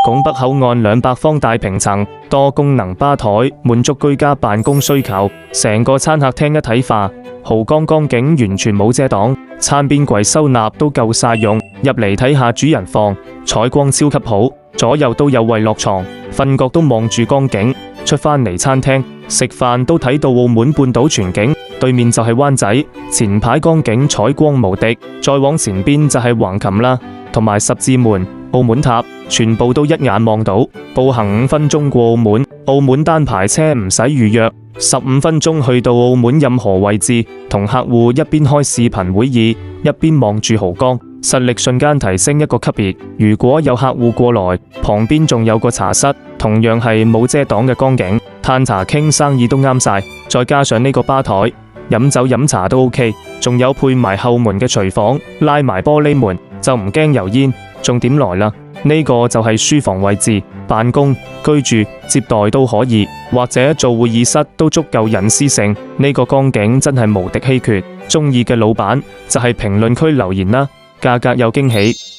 拱北口岸200方大平層，多功能吧台，滿足居家辦公需求。成個餐客廳一體化，豪光光景完全冇遮擋，餐邊櫃收納都夠晒用。入嚟睇下主人房，採光超級好，左右都有位落床，瞓覺都望住江景。出返嚟餐廳食飯都睇到澳門半島全景，對面就係灣仔，前排江景採光無敵，再往前邊就係橫琴啦，同埋十字門、澳門塔，全部都一眼望到。步行5分鐘過澳門，澳門單排車唔使預約，15分鐘去到澳門任何位置，同客戶一邊開視頻會議，一邊望住濠江，實力瞬間提升一個級別。如果有客戶過來，旁邊仲有個茶室，同樣係冇遮擋嘅江景，嘆茶傾生意都啱晒。再加上呢個吧台，飲酒飲茶都 OK， 仲有配埋後門嘅廚房，拉埋玻璃門就唔驚油煙。重點來啦，呢個就係書房位置，辦公、居住、接待都可以，或者做會議室都足夠隱私性。呢個江景真係無敵稀缺，中意嘅老闆就係評論區留言啦，價格有驚喜。